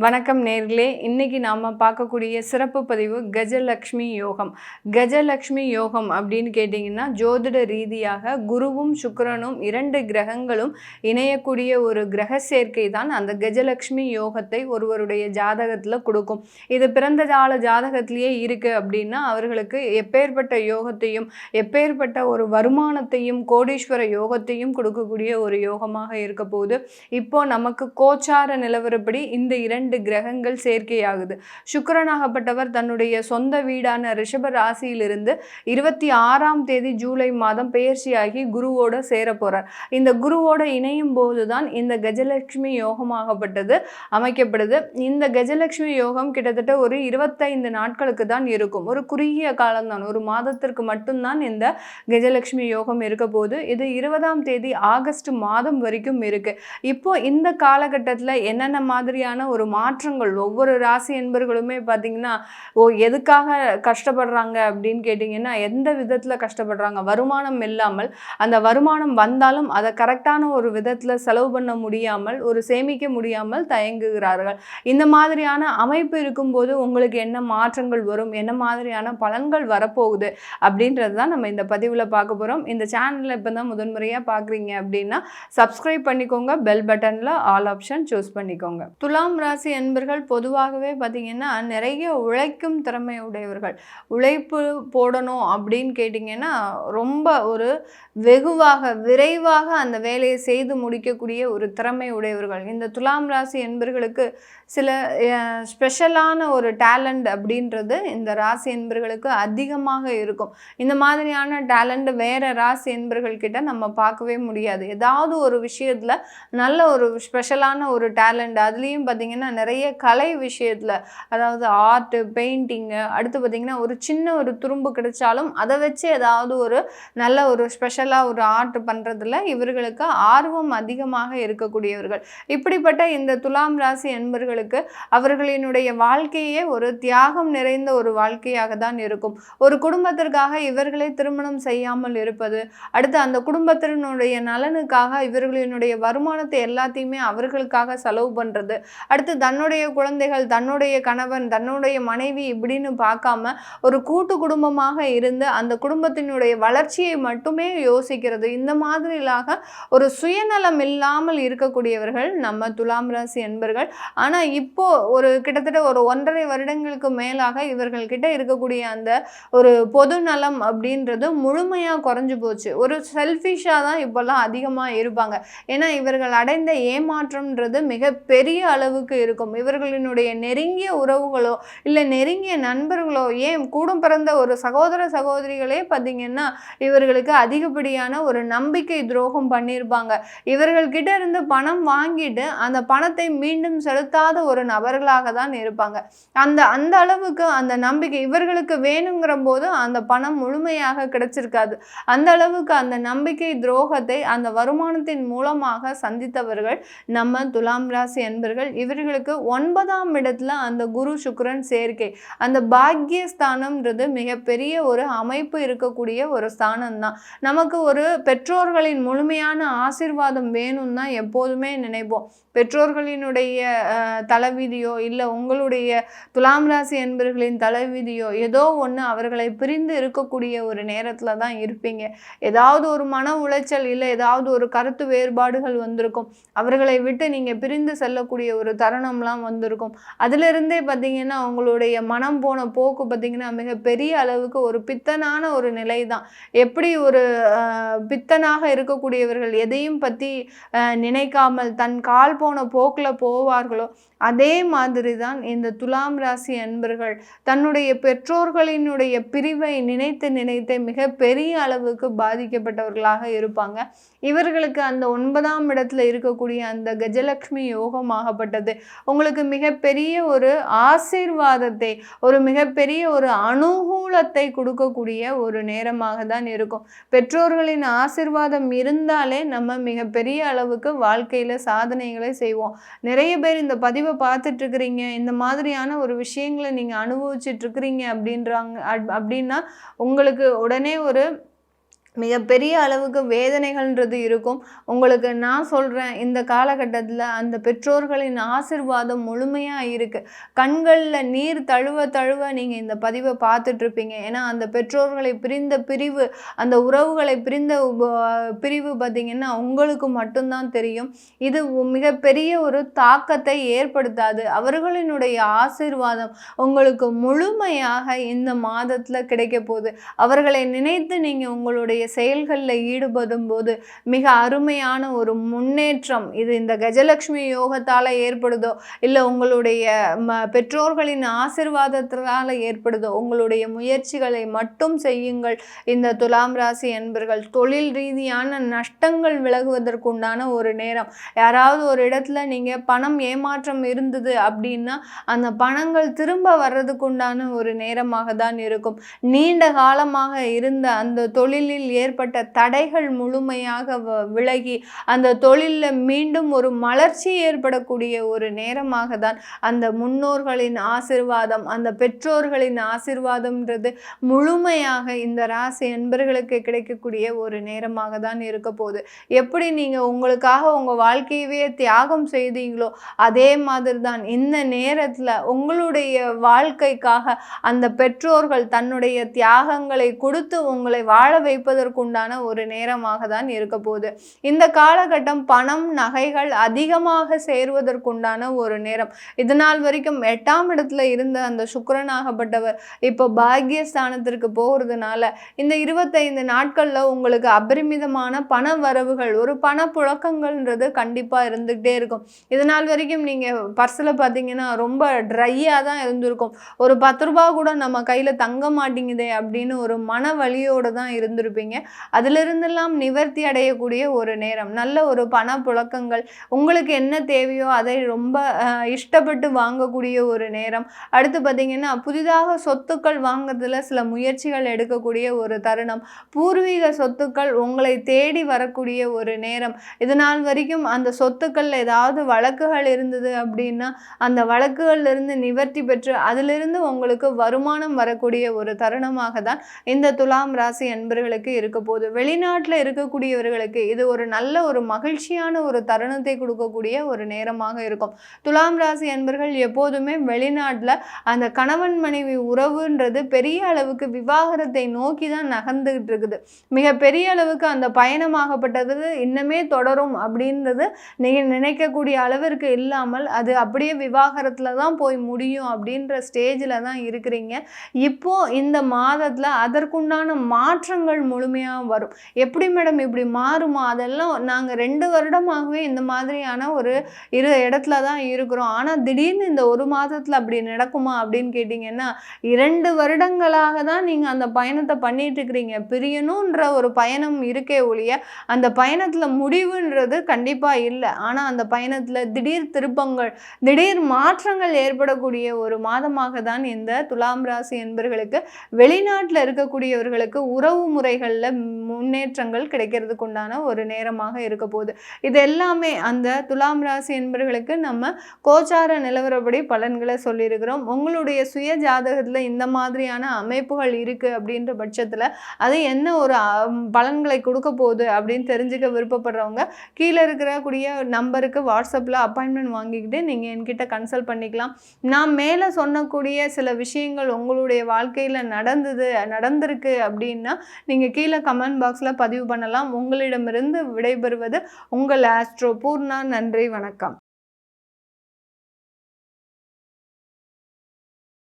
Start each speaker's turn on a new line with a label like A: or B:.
A: வணக்கம் நேர்களே, இன்னைக்கு நாம பார்க்கக்கூடிய சிறப்பு பதிவு கஜலக்ஷ்மி யோகம். கஜலக்ஷ்மி யோகம் அப்படின்னு கேட்டிங்கன்னா, ஜோதிட ரீதியாக குருவும் சுக்கிரனும் 2 கிரகங்களும் இணையக்கூடிய ஒரு கிரக சேர்க்கை தான் அந்த கஜலக்ஷ்மி யோகத்தை ஒருவருடைய ஜாதகத்தில் கொடுக்கும். இது பிறந்த கால ஜாதகத்திலேயே இருக்குது அப்படின்னா, அவர்களுக்கு எப்பேற்பட்ட யோகத்தையும் எப்பேற்பட்ட ஒரு வருமானத்தையும் கோடீஸ்வர யோகத்தையும் கொடுக்கக்கூடிய ஒரு யோகமாக இருக்க போகுது. இப்போ நமக்கு கோச்சார நிலவரப்படி இந்த 2 கிரகங்கள் சேர்க்கையாகுது. சுக்கிரனாகப்பட்டவர் தன்னுடைய சொந்த வீடான ரிஷப ராசியிலிருந்து 26ஆம் தேதி ஜூலை மாதம் பெயர்ச்சியாகி குருவோட சேர போறார். இந்த குருவோட இணையும் போதுதான் இந்த கஜலட்சுமி யோகமாகப்பட்டது அமைக்கப்படுது. இந்த கஜலட்சுமி யோகம் கிட்டத்தட்ட ஒரு 25 நாட்களுக்கு தான் இருக்கும். ஒரு குறுகிய காலம்தான், ஒரு மாதத்திற்கு மட்டும்தான் இந்த கஜலட்சுமி யோகம் இருக்க போது. இது 20ஆம் தேதி ஆகஸ்ட் மாதம் வரைக்கும் இருக்கு. இப்போ இந்த காலகட்டத்தில் என்னென்ன மாதிரியான ஒரு மாற்றங்கள் ஒவ்வொரு ராசி என்பர்களுமே பார்த்தீங்கன்னா, எதுக்காக கஷ்டப்படுறாங்க அப்படின்னு கேட்டிங்கன்னா, எந்த விதத்தில் கஷ்டப்படுறாங்க, வருமானம் இல்லாமல், அந்த வருமானம் வந்தாலும் அதை கரெக்டான ஒரு விதத்தில் செலவு பண்ண முடியாமல், ஒரு சேமிக்க முடியாமல் தயங்குகிறார்கள். இந்த மாதிரியான அமைப்பு இருக்கும்போது உங்களுக்கு என்ன மாற்றங்கள் வரும், என்ன மாதிரியான பலன்கள் வரப்போகுது அப்படின்றது தான் நம்ம இந்த பதிவில் பார்க்க போகிறோம். இந்த சேனலில் இப்போ தான் முதன்முறையாக பார்க்குறீங்க அப்படின்னா சப்ஸ்கிரைப் பண்ணிக்கோங்க, பெல் பட்டனில் ஆல் ஆப்ஷன் சூஸ் பண்ணிக்கோங்க. துலாம் ராசி என்பர்கள் பொதுவாகவே பார்த்தீங்கன்னா நிறைய உழைக்கும் திறமை உடையவர்கள். உழைப்பு போடணும் அப்படின்னு கேட்டிங்கன்னா ரொம்ப ஒரு வெகுவாக விரைவாக அந்த வேலையை செய்து முடிக்கக்கூடிய ஒரு திறமை உடையவர்கள். இந்த துலாம் ராசி என்பர்களுக்கு சில ஸ்பெஷலான ஒரு டேலண்ட் அப்படின்றது இந்த ராசி என்பர்களுக்கு அதிகமாக இருக்கும். இந்த மாதிரியான டேலண்ட் வேறு ராசி என்பர்கள்கிட்ட நம்ம பார்க்கவே முடியாது. ஏதாவது ஒரு விஷயத்தில் நல்ல ஒரு ஸ்பெஷலான ஒரு டேலண்ட், அதுலேயும் பார்த்திங்கன்னா நிறைய கலை விஷயத்தில், அதாவது ஆர்ட்டு, பெயிண்டிங்கு, அடுத்து பார்த்திங்கன்னா ஒரு சின்ன ஒரு துரும்பு கிடைச்சாலும் அதை வச்சு ஏதாவது ஒரு நல்ல ஒரு ஸ்பெஷலாக ஒரு ஆர்ட் பண்ணுறதுல இவர்களுக்கு ஆர்வம் அதிகமாக இருக்கக்கூடியவர்கள். இப்படிப்பட்ட இந்த துலாம் ராசி என்பர்களுக்கு அவர்களினுடைய வாழ்க்கையே ஒரு தியாகம் நிறைந்த ஒரு வாழ்க்கையாக தான் இருக்கும். ஒரு குடும்பத்திற்காக இவர்களை திருமணம் செய்யாமல் இருப்பது, அடுத்து அந்த குடும்பத்தினுடைய நலனுக்காக இவர்களினுடைய வருமானத்தை எல்லாத்தையுமே அவர்களுக்காக செலவு பண்ணுறது, அடுத்து தன்னுடைய குழந்தைகள், தன்னுடைய கணவன், தன்னுடைய மனைவி இப்படின்னு பார்க்காம ஒரு கூட்டு குடும்பமாக இருந்து அந்த குடும்பத்தினுடைய வளர்ச்சியை மட்டுமே யோசிக்கிறது, இந்த மாதிரிலாக ஒரு சுயநலம் இல்லாமல் இருக்கக்கூடியவர்கள் நம்ம துலாம் ராசி என்பர்கள். ஆனால் இப்போ ஒரு கிட்டத்தட்ட ஒரு 1.5 வருடங்களுக்கு மேலாக இவர்கள்கிட்ட இருக்கக்கூடிய அந்த ஒரு பொது நலம் அப்படின்றது முழுமையாக குறைஞ்சு போச்சு. ஒரு செல்ஃபிஷாக தான் இப்போல்லாம் அதிகமாக இருப்பாங்க. ஏன்னா இவர்கள் அடைந்த ஏமாற்றம்ன்றது மிக பெரிய அளவுக்கு இருக்கும். இவர்களினுடைய நெருங்கிய உறவுகளோ இல்லை நெருங்கிய நண்பர்களோ, ஏன் கூட பிறந்த ஒரு சகோதர சகோதரிகளே பார்த்திங்கன்னா இவர்களுக்கு அதிகப்படியான ஒரு நம்பிக்கை துரோகம் பண்ணியிருப்பாங்க. இவர்கள்கிட்ட இருந்து பணம் வாங்கிட்டு அந்த பணத்தை மீண்டும் செலுத்தாத ஒரு நபர்களாக தான் இருப்பாங்க. அந்த அளவுக்கு அந்த நம்பிக்கை இவர்களுக்கு வேணுங்கிற போது அந்த பணம் முழுமையாக கிடைச்சிருக்காது. அந்த அளவுக்கு அந்த நம்பிக்கை துரோகத்தை அந்த வருமானத்தின் மூலமாக சந்தித்தவர்கள் நம்ம துலாம் ராசி என்பர்கள். இவர்களுக்கு 9ஆம் இடத்துல அந்த குரு சுக்கிரன் சேர்க்கை, அந்த பாக்கியஸ்தானம்ன்றது மிகப்பெரிய ஒரு அமைப்பு இருக்கக்கூடிய ஒரு ஸ்தானம் தான். நமக்கு ஒரு பெற்றோர்களின் முழுமையான ஆசீர்வாதம் வேணும்னு தான் எப்போதுமே நினைப்போம். பெற்றோர்களினுடைய தலைவிதியோ இல்லை உங்களுடைய துலாம் ராசி என்பர்களின் தலைவிதியோ ஏதோ ஒன்று அவர்களை பிரிந்து இருக்கக்கூடிய ஒரு நேரத்தில் தான் இருப்பீங்க. ஏதாவது ஒரு மன உளைச்சல் இல்லை ஏதாவது ஒரு கருத்து வேறுபாடுகள் வந்திருக்கும். அவர்களை விட்டு நீங்கள் பிரிந்து செல்லக்கூடிய ஒரு தருணம்லாம் வந்திருக்கும். அதிலிருந்தே பார்த்திங்கன்னா உங்களுடைய மனம் போன போக்கு பார்த்திங்கன்னா மிகப்பெரிய அளவுக்கு ஒரு பித்தனான ஒரு நிலை தான். எப்படி ஒரு பித்தனாக இருக்கக்கூடியவர்கள் எதையும் பற்றி நினைக்காமல் தன் கால் போன போக்கில் போவார்களோ அதே மாதிரி தான் இந்த துலாம் ராசி அன்பர்கள் தன்னுடைய பெற்றோர்களினுடைய பிரிவை நினைத்து மிக பெரிய அளவுக்கு பாதிக்கப்பட்டவர்களாக இருப்பாங்க. இவர்களுக்கு அந்த 9ஆம் இடத்துல இருக்கக்கூடிய அந்த கஜலட்சுமி யோகமாகப்பட்டது உங்களுக்கு மிகப்பெரிய ஒரு ஆசீர்வாதத்தை, ஒரு மிகப்பெரிய ஒரு அனுகூலத்தை கொடுக்கக்கூடிய ஒரு நேரமாக தான் இருக்கும். பெற்றோர்களின் ஆசீர்வாதம் இருந்தாலே நம்ம மிகப்பெரிய அளவுக்கு வாழ்க்கையில் சாதனைகளை செய்வோம். நிறைய பேர் இந்த பதிவு பார்த்துட்டு இருக்கிறீங்க, இந்த மாதிரியான ஒரு விஷயங்களை நீங்கள் அனுபவிச்சுட்டு இருக்கிறீங்க அப்படின்னா உங்களுக்கு உடனே ஒரு மிகப்பெரிய அளவுக்கு வேதனைகள்ன்றது இருக்கும். உங்களுக்கு நான் சொல்றேன், இந்த காலகட்டத்தில அந்த பெற்றோர்களின் ஆசிர்வாதம் முழுமையா இருக்கு. கண்கள்ல நீர் தழுவ தழுவ நீங்க இந்த பதிவ பார்த்துட்ருப்பீங்க. ஏன்னா, அந்த பெற்றோர்களை பிரிந்த பிரிவு, அந்த உறவுகளை பிரிந்த பிரிவு பார்த்தீங்கன்னா, உங்களுக்கு மட்டும் தான் தெரியும். இது மிகப்பெரிய ஒரு தாக்கத்தை ஏற்படுத்தாது. அவர்களினுடைய ஆசீர்வாதம் உங்களுக்கு முழுமையாக இந்த மாதத்தில கிடைக்கப் போகுது. அவர்களை நினைத்து நீங்க உங்களுடைய செயல்களில் ஈடுபடும் போது மிக அருமையான ஒரு முன்னேற்றம் இது இந்த கஜலட்சுமி யோகத்தால் ஏற்படுதோ, இல்லை உங்களுடைய பெற்றோர்களின் ஆசிர்வாதத்தால் ஏற்படுதோ, உங்களுடைய முயற்சிகளை மட்டும் செய்யுங்கள். இந்த துலாம் ராசி என்பர்கள் தொழில் ரீதியான நஷ்டங்கள் விலகுவதற்குண்டான ஒரு நேரம். யாராவது ஒரு இடத்துல நீங்கள் பணம் ஏமாற்றம் இருந்தது அப்படின்னா அந்த பணங்கள் திரும்ப வர்றதுக்குண்டான ஒரு நேரமாக தான் இருக்கும். நீண்ட காலமாக இருந்த அந்த தொழிலில் ஏற்பட்ட தடைகள் முழுமையாக விலகி அந்த தொழிலில் மீண்டும் ஒரு மலர்ச்சி ஏற்படக்கூடிய ஒரு நேரமாக தான் அந்த முன்னோர்களின் ஆசிர்வாதம், அந்த பெற்றோர்களின் ஆசிர்வாதம்ன்றது முழுமையாக இந்த ராசி என்பர்களுக்கு கிடைக்கக்கூடிய ஒரு நேரமாக தான் இருக்க போகுது. எப்படி நீங்கள் உங்களுக்காக உங்கள் வாழ்க்கையவே தியாகம் செய்தீங்களோ அதே மாதிரி தான் இந்த நேரத்தில் உங்களுடைய வாழ்க்கைக்காக அந்த பெற்றோர்கள் தன்னுடைய தியாகங்களை கொடுத்து உங்களை வாழ வைப்பதற்குண்டான ஒரு நேரமாக தான் இருக்க போகுது. இந்த காலகட்டம் பணம் நகைகள் அதிகமாக சேருவதற்குண்டான ஒரு நேரம். இதனால் வரைக்கும் 8ஆம் இடத்துல இருந்த அந்த சுக்கிரனாகப்பட்டவர் இப்போ பாக்கியஸ்தானத்திற்கு போகிறதுனால இந்த 25 நாட்களில் உங்களுக்கு அபரிமிதமான பண வரவுகள், ஒரு பண புழக்கங்கள்ன்றது கண்டிப்பாக இருந்துகிட்டே இருக்கும். இதனால் வரைக்கும் நீங்கள் பர்ஸில் பார்த்தீங்கன்னா ரொம்ப ட்ரையாக தான் இருந்திருக்கும். ஒரு 10 ரூபா கூட நம்ம கையில் தங்க மாட்டேங்குதே அப்படின்னு ஒரு மன வலியோடு தான் இருந்திருப்பீங்க. அதிலிருந்தெல்லாம் நிவர்த்தி அடையக்கூடிய ஒரு நேரம். நல்ல ஒரு பண புழக்கங்கள், உங்களுக்கு என்ன தேவையோ அதை ரொம்ப இஷ்டப்பட்டு வாங்கக்கூடிய ஒரு நேரம். அடுத்து பார்த்திங்கன்னா புதிதாக சொத்துக்கள் வாங்குறதுல சில முயற்சிகள் எடுக்கக்கூடிய ஒரு தருணம். பூர்வீக சொத்துக்கள் உங்களை தேடி வரக்கூடிய ஒரு நேரம். இதனால் வரைக்கும் அந்த சொத்துக்களில் ஏதாவது வழக்குகள் இருந்தது அப்படின்னா அந்த வழக்குகளிலிருந்து நிவர்த்தி பெற்று அதிலிருந்து உங்களுக்கு வருமானம் வரக்கூடிய ஒரு தருணமாக தான் இந்த துலாம் ராசி என்பர்களுக்கு இருக்க போகுது. வெளிநாட்டில் இருக்கக்கூடியவர்களுக்கு இது ஒரு நல்ல ஒரு மகிழ்ச்சியான ஒரு தருணத்தை கொடுக்கக்கூடிய ஒரு நேரமாக இருக்கும். துலாம் ராசி என்பர்கள் எப்போதுமே வெளிநாட்டில் அந்த கணவன் மனைவி உறவுன்றது பெரிய அளவுக்கு விவாகரத்தை நோக்கி தான் நகர்ந்துகிட்டு இருக்குது. மிக பெரிய அளவுக்கு அந்த பயணமாகப்பட்டது இன்னமே தொடரும் அப்படின்றது நீங்கள் நினைக்கக்கூடிய அளவிற்கு இல்லாமல் அது அப்படியே விவாகரத்தில் தான் போய் முடியும் அப்படின்ற ஸ்டேஜில் தான் இருக்கிறீங்க. இப்போ இந்த மாதத்தில் அதற்குண்டான மாற்றங்கள் முழுமையாக வரும். எப்படி மேடம் இப்படி மாறுமா? அதெல்லாம் நாங்கள் 2 வருடமாகவே இந்த மாதிரியான ஒரு இடத்துல தான் இருக்கிறோம். ஆனால் திடீர்னு இந்த ஒரு மாதத்தில் அப்படி நடக்குமா அப்படின்னு கேட்டிங்கன்னா 2 வருடங்களாக தான் நீங்கள் அந்த பயணத்தை பண்ணிட்டு இருக்கிறீங்க. பிரியணுன்ற ஒரு பயணம் இருக்கே ஒழிய அந்த பயணத்தில் முடிவுன்றது கண்டிப்பாக இல்லை. ஆனால் அந்த பயணத்தில் திடீர் திருப்பங்கள், திடீர் மாற்றங்கள் ஏற்படக்கூடிய ஒரு மாதமாக தான் இந்த துலாம் ராசி என்பர்களுக்கு வெளிநாட்டில் இருக்கக்கூடியவர்களுக்கு உறவு முறைகளில் முன்னேற்றங்கள் கிடைக்கிறதுக்கு உண்டான ஒரு நேரமாக இருக்க போகுது. இது எல்லாமே அந்த துலாம் ராசி என்பர்களுக்கு நம்ம கோச்சார நிலவரப்படி பலன்களை சொல்லியிருக்கிறோம். உங்களுடைய சுய ஜாதகத்தில் இந்த மாதிரியான அமைப்புகள் இருக்குது அப்படின்ற பட்சத்தில் அது என்ன ஒரு பலன்களை கொடுக்க போகுது அப்படின்னு தெரிஞ்சுக்க விருப்பப்படுறவங்க கீழே இருக்கக்கூடிய நம்பருக்கு வாட்ஸ்அப்பில் அப்பாயின்மெண்ட் வாங்கிக்கிட்டு நீங்கள் என்கிட்ட கன்சல்ட் பண்ணிக்கலாம். நான் மேலே சொன்னக்கூடிய சில விஷயங்கள் உங்களுடைய வாழ்க்கையில் நடந்திருக்கு அப்படின்னா நீங்கள் கீழே கமெண்ட் பாக்ஸில் பதிவு பண்ணலாம். உங்களிடமிருந்து விடைபெறுவது உங்கள் ஆஸ்ட்ரோ பூர்ணா. நன்றி, வணக்கம்.